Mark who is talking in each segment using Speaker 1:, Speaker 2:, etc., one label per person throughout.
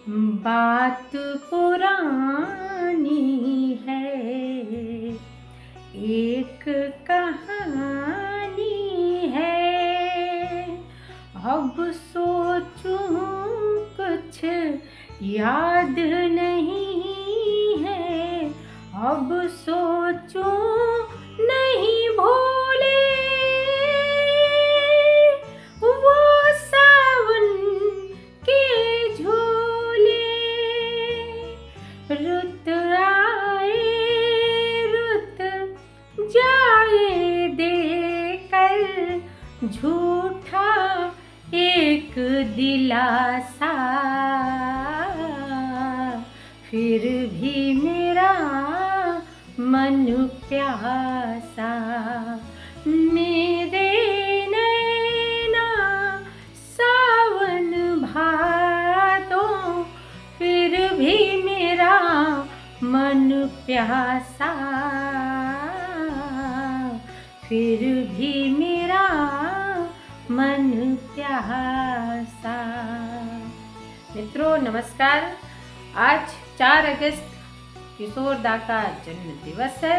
Speaker 1: बात पुरानी है, एक कहानी है। अब सोचूं कुछ याद नहीं है, अब सोचूं नहीं भूले वो सावन के झूले। रुत आए रुत जाए देकर झूठा एक दिलासा, फिर भी मेरा मन प्यासा। मेरे नैना सावन भादों, फिर भी मेरा मन प्यासा, फिर भी मेरा मन प्यासा। मित्रों नमस्कार। आज 4 अगस्त किशोर दा का जन्म दिवस है।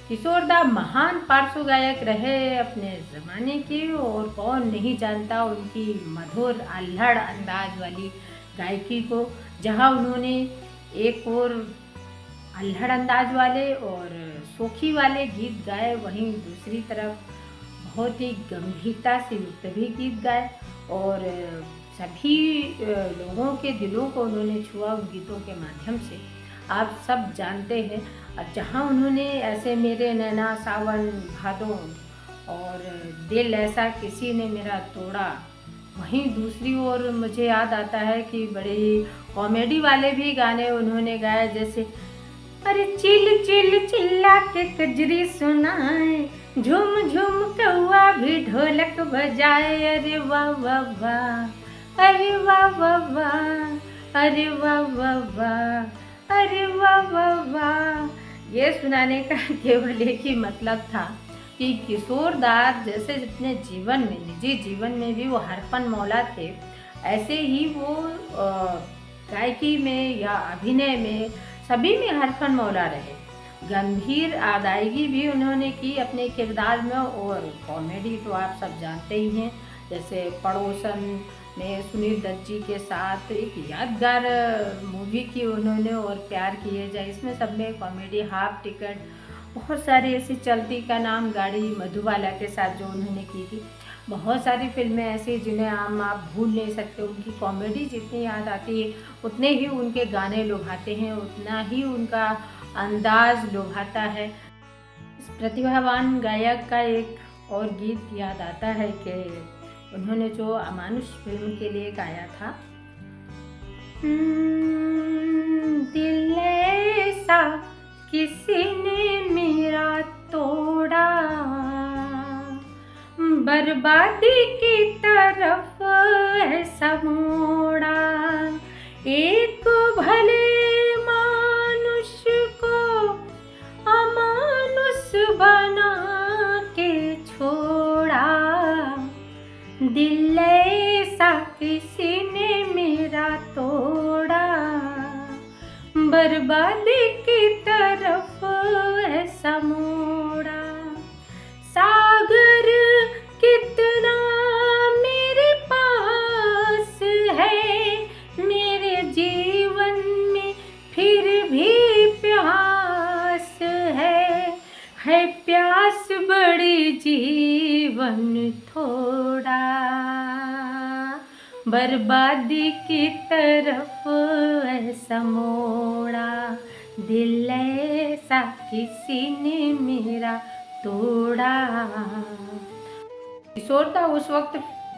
Speaker 1: किशोर दा महान पार्श्व गायक रहे अपने ज़माने के, और कौन नहीं जानता उनकी मधुर आल्हड़ अंदाज वाली गायकी को। जहां उन्होंने एक और आल्हड़ अंदाज वाले और सोखी वाले गीत गाए, वहीं दूसरी तरफ बहुत ही गंभीरता से युक्त भी गीत गाए, और सभी लोगों के दिलों को उन्होंने छुआ उन गीतों के माध्यम से। आप सब जानते हैं। अब जहाँ उन्होंने ऐसे मेरे नैना सावन भादों और दिल ऐसा किसी ने मेरा तोड़ा, वहीं दूसरी ओर मुझे याद आता है कि बड़े कॉमेडी वाले भी गाने उन्होंने गाए, जैसे अरे चिल चिल चिल्ला के कजरी सुनाए, झुम झुम कौआ भी ढोलक बजाए। अरे वाह वाह वाह, अरे वाह वाह वाह, अरे वाह वाह वाह, अरे वाह वाह वाह। ये सुनाने का केवल एक ही मतलब था कि किशोर दा जैसे अपने जीवन में, निजी जीवन में भी वो हरफन मौला थे, ऐसे ही वो गायकी में या अभिनय में सभी में हरफन मौला रहे। गंभीर अदायगी भी उन्होंने की अपने किरदार में, और कॉमेडी तो आप सब जानते ही हैं। जैसे पड़ोसन में सुनील दत्त जी के साथ एक यादगार मूवी की उन्होंने, और प्यार किए जाए, इसमें सब में कॉमेडी, हाफ टिकट, बहुत सारी ऐसी, चलती का नाम गाड़ी मधुबाला के साथ जो उन्होंने की थी। बहुत सारी फिल्में ऐसी जिन्हें आप भूल नहीं सकते। उनकी कॉमेडी जितनी याद आती है उतने ही उनके गाने लुभाते हैं, उतना ही उनका अंदाज लुभाता है। इस प्रतिभावान गायक का एक और गीत याद आता है कि उन्होंने जो अमानुष फिल्म के लिए गाया था, दिल ऐसा किसी ने मेरा तोड़ा, बर्बादी की तरफ ऐसा मोड़ा, एक भले मानुष को अमानुष बना के छोड़ा। दिल ऐसा किसी ने मेरा तोड़ा, बर्बादी की तरफ ऐसा मोड़ा। सागर कितना मेरे पास है, मेरे जीवन में फिर भी प्यास है प्यास बड़ी जीवन थोड़ा, बर्बादी की तरफ ऐसा मोड़ा, दिल ऐसा किसी ने मेरा तोड़ा। किशोर दा उस वक्त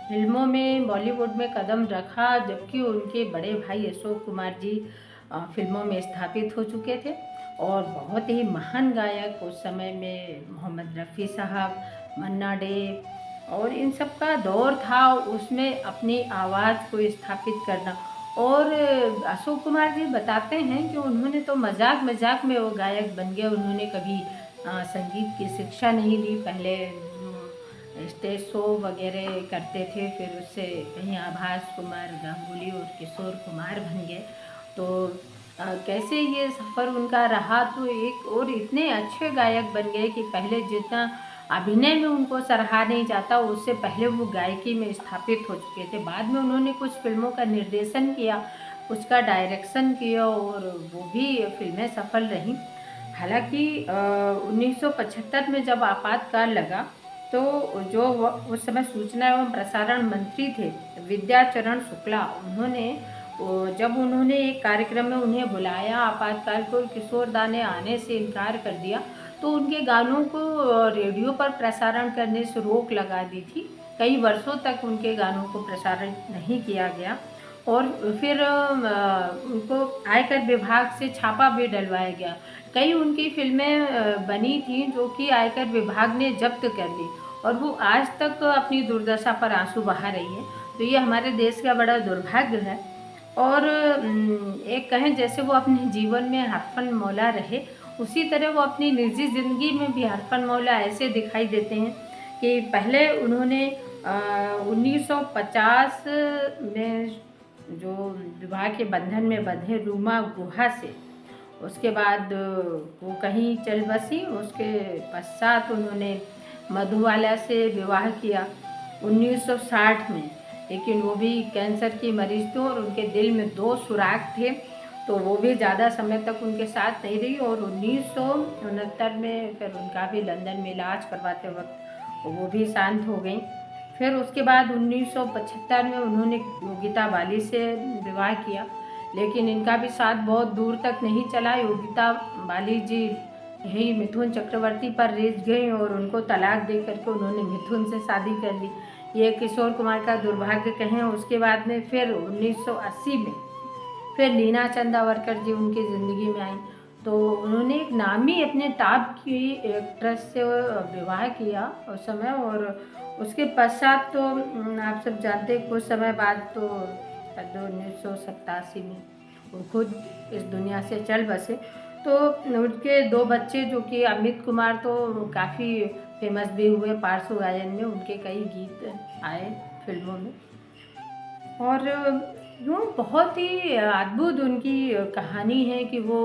Speaker 1: फिल्मों में, बॉलीवुड में कदम रखा जबकि उनके बड़े भाई अशोक कुमार जी फिल्मों में स्थापित हो चुके थे, और बहुत ही महान गायक उस समय में मोहम्मद रफ़ी साहब, मन्ना डे, और इन सब का दौर था उसमें अपनी आवाज़ को स्थापित करना। और अशोक कुमार जी बताते हैं कि उन्होंने तो मजाक मजाक में वो गायक बन गए। उन्होंने कभी संगीत की शिक्षा नहीं ली, पहले स्टेज शो वगैरह करते थे, फिर उससे कहीं आभास कुमार गांगुली और किशोर कुमार बन गए। तो कैसे ये सफ़र उनका रहा, तो एक और इतने अच्छे गायक बन गए कि पहले जितना अभिनय में उनको सराहा नहीं जाता, उससे पहले वो गायकी में स्थापित हो चुके थे। बाद में उन्होंने कुछ फ़िल्मों का निर्देशन किया, उसका डायरेक्शन किया और वो भी फ़िल्में सफल रहीं। हालाँकि 1975 में जब आपातकाल लगा, तो जो उस समय सूचना एवं प्रसारण मंत्री थे, विद्याचरण शुक्ला, जब उन्होंने एक कार्यक्रम में उन्हें बुलाया आपातकाल को, किशोर दा ने आने से इनकार कर दिया, तो उनके गानों को रेडियो पर प्रसारण करने से रोक लगा दी थी। कई वर्षों तक उनके गानों को प्रसारण नहीं किया गया और फिर उनको आयकर विभाग से छापा भी डलवाया गया। कई उनकी फ़िल्में बनी थीं जो कि आयकर विभाग ने जब्त कर ली और वो आज तक अपनी दुर्दशा पर आंसू बहा रही है। तो ये हमारे देश का बड़ा दुर्भाग्य है। और एक कहें जैसे वो अपने जीवन में हरफन मौला रहे, उसी तरह वो अपनी निजी ज़िंदगी में भी हरफन मौला ऐसे दिखाई देते हैं कि पहले उन्होंने 1950 में जो विवाह के बंधन में बंधे रूमा गुहा से, उसके बाद वो कहीं चल बसी। उसके पश्चात उन्होंने मधुबाला से विवाह किया 1960 में, लेकिन वो भी कैंसर की मरीज थी और उनके दिल में 2 सुराख थे, तो वो भी ज़्यादा समय तक उनके साथ नहीं रही और 1969 में फिर उनका भी लंदन में इलाज करवाते वक्त वो भी शांत हो गई। फिर उसके बाद 1975 में उन्होंने योगिता बाली से विवाह किया, लेकिन इनका भी साथ बहुत दूर तक नहीं चला। योगिता बाली जी यही मिथुन चक्रवर्ती पर रिझ गई और उनको तलाक दे करके उन्होंने मिथुन से शादी कर ली। ये किशोर कुमार का दुर्भाग्य कहें। उसके बाद में फिर 1980 में फिर लीना चंदावरकर जी उनकी ज़िंदगी में आई, तो उन्होंने एक नामी अपने टॉप की एक्ट्रेस से विवाह किया उस समय। और उसके पश्चात तो आप सब जानते हैं कुछ समय बाद तो 1987 में वो खुद इस दुनिया से चल बसे। तो उनके 2 बच्चे जो कि अमित कुमार तो काफ़ी फेमस भी हुए पार्श्व गायन में, उनके कई गीत आए फिल्मों में। और यूँ बहुत ही अद्भुत उनकी कहानी है कि वो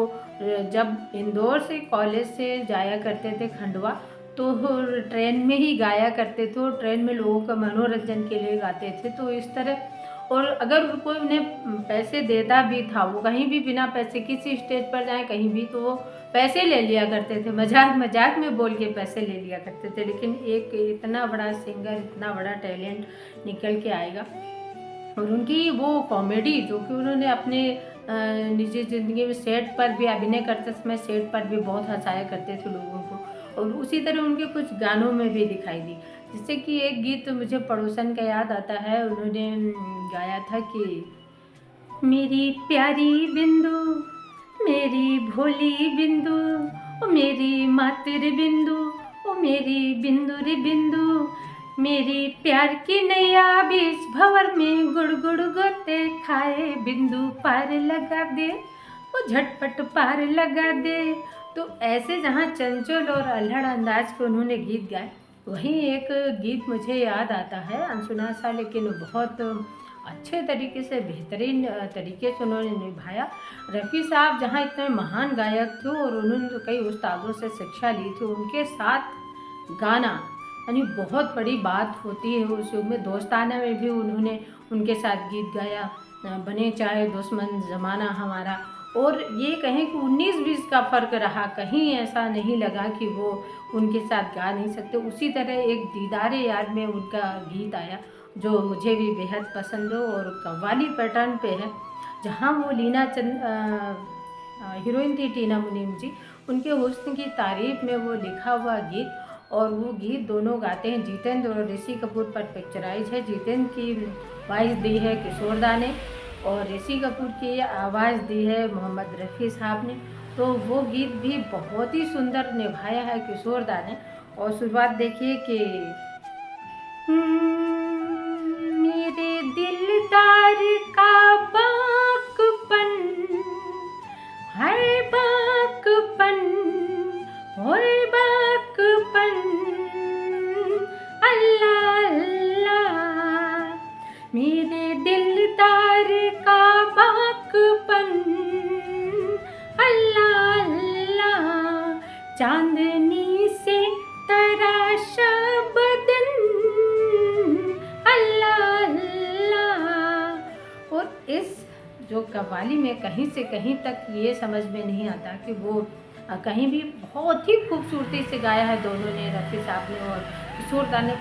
Speaker 1: जब इंदौर से कॉलेज से जाया करते थे खंडवा, तो ट्रेन में ही गाया करते थे और ट्रेन में लोगों का मनोरंजन के लिए गाते थे। तो इस तरह, और अगर कोई उन्हें पैसे देता भी था, वो कहीं भी बिना पैसे किसी स्टेज पर जाएँ कहीं भी, तो वो पैसे ले लिया करते थे, मजाक मजाक में बोल के पैसे ले लिया करते थे। लेकिन एक इतना बड़ा सिंगर, इतना बड़ा टैलेंट निकल के आएगा। और उनकी वो कॉमेडी जो कि उन्होंने अपने निजी ज़िंदगी में सेट पर भी अभिनय करते समय सेट पर भी बहुत हँसाया करते थे लोगों को, और उसी तरह उनके कुछ गानों में भी दिखाई दी। जैसे कि एक गीत मुझे पड़ोसन का याद आता है, उन्होंने गाया था कि मेरी प्यारी बिंदु, मेरी भोली बिंदु, ओ मेरी मातिर बिंदु, ओ मेरी बिंदु रे बिंदु, मेरी प्यार की नैया बीच भंवर में गुड़ गुड़ गोते खाए, बिंदु पार लगा दे, वो झटपट पार लगा दे। तो ऐसे जहाँ चंचल और अल्हड़ अंदाज के उन्होंने गीत गाए, वहीं एक गीत मुझे याद आता है, अनसुना सा लेकिन बहुत अच्छे तरीके से, बेहतरीन तरीके से उन्होंने निभाया। रफ़ी साहब जहाँ इतने महान गायक थे और उन्होंने तो कई उस्तादों से शिक्षा ली थी, उनके साथ गाना यानी बहुत बड़ी बात होती है। उस युग में दोस्ताना में भी उन्होंने उनके साथ गीत गाया, बने चाहे दुश्मन ज़माना हमारा। और ये कहें कि 19-20 का फ़र्क रहा, कहीं ऐसा नहीं लगा कि वो उनके साथ गा नहीं सकते। उसी तरह एक दीदारे यार में उनका गीत आया जो मुझे भी बेहद पसंद हो और कव्वाली पैटर्न पे है, जहाँ वो हीरोइन थी टीना मुनीम जी, उनके हुस्न की तारीफ़ में वो लिखा हुआ गीत। और वो गीत दोनों गाते हैं जितेंद्र और ऋषि कपूर पर पिक्चराइज है। जितेंद्र की वॉइस दी है किशोर दा ने और ऋषि कपूर की आवाज़ दी है मोहम्मद रफ़ी साहब ने। तो वो गीत भी बहुत ही सुंदर निभाया है किशोर दा ने। और शुरुआत देखिए कि मेरे दिलदार का बाकपन, हाय बाकपन, होए बाकपन, अल्लाह अल्लाह, मेरे दिलदार का बाकपन, चांदनी से तराशा बदन, अल्लाह अल्लाह। और इस जो कव्वाली में कहीं से कहीं तक ये समझ में नहीं आता कि वो कहीं भी बहुत ही खूबसूरती से गाया है दोनों ने, रफ़ी साहब ने और किशोर दा ने।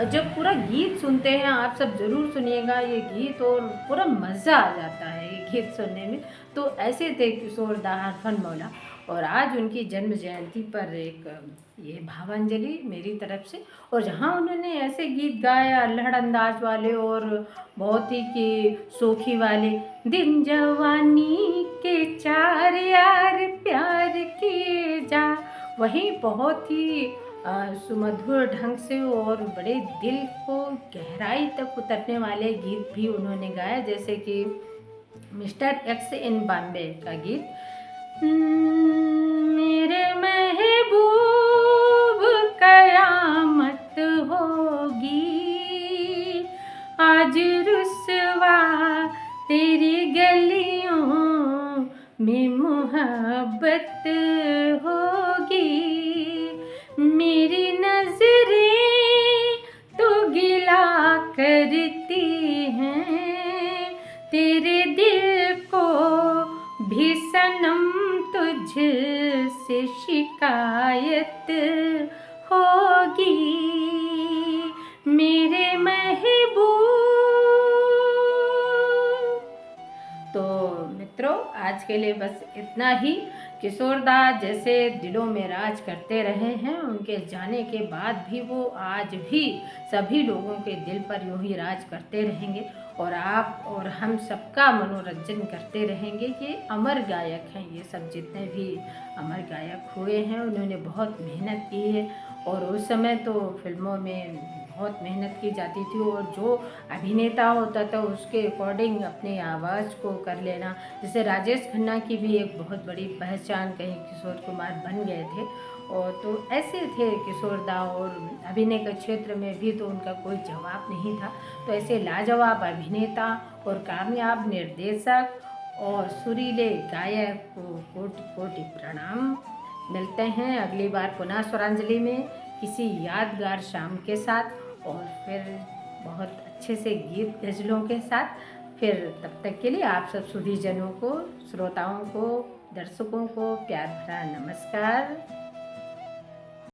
Speaker 1: जब पूरा गीत सुनते हैं, आप सब ज़रूर सुनिएगा ये गीत, और पूरा मज़ा आ जाता है ये गीत सुनने में। तो ऐसे थे किशोर दा हरफन मौला, और आज उनकी जन्म जयंती पर एक ये भावांजलि मेरी तरफ से। और जहाँ उन्होंने ऐसे गीत गाए अल्हड़ अंदाज वाले और बहुत ही कि सोखी वाले, दिन जवानी के चार यार प्यार किए जा, वही बहुत ही सुमधुर ढंग से और बड़े दिल को गहराई तक उतरने वाले गीत भी उन्होंने गाए, जैसे कि मिस्टर एक्स इन बॉम्बे का गीत, मेरे महबूब कयामत होगी, आज रुसवा तेरी गलियों में मोहब्बत होगी, मेरी नजरें तो गिला करती हैं, तेरे दिल को भी सनम तुझसे शिकायत होगी, मेरे महबूब। तो मित्रों, आज के लिए बस इतना ही। किशोर दा जैसे दिलों में राज करते रहे हैं, उनके जाने के बाद भी वो आज भी सभी लोगों के दिल पर यूं ही राज करते रहेंगे, और आप और हम सबका मनोरंजन करते रहेंगे। ये अमर गायक हैं, ये सब जितने भी अमर गायक हुए हैं उन्होंने बहुत मेहनत की है, और उस समय तो फिल्मों में बहुत मेहनत की जाती थी, और जो अभिनेता होता था उसके अकॉर्डिंग अपनी आवाज़ को कर लेना। जैसे राजेश खन्ना की भी एक बहुत बड़ी पहचान कहीं किशोर कुमार बन गए थे, और तो ऐसे थे किशोर दा, और अभिनय के क्षेत्र में भी तो उनका कोई जवाब नहीं था। तो ऐसे लाजवाब अभिनेता और कामयाब निर्देशक और सुरीले गायक को कोटि कोटि प्रणाम। मिलते हैं अगली बार पुनः स्वरांजलि में किसी यादगार शाम के साथ, और फिर बहुत अच्छे से गीत गज़लों के साथ। फिर तब तक के लिए आप सब सुधीजनों को, श्रोताओं को, दर्शकों को प्यार भरा नमस्कार।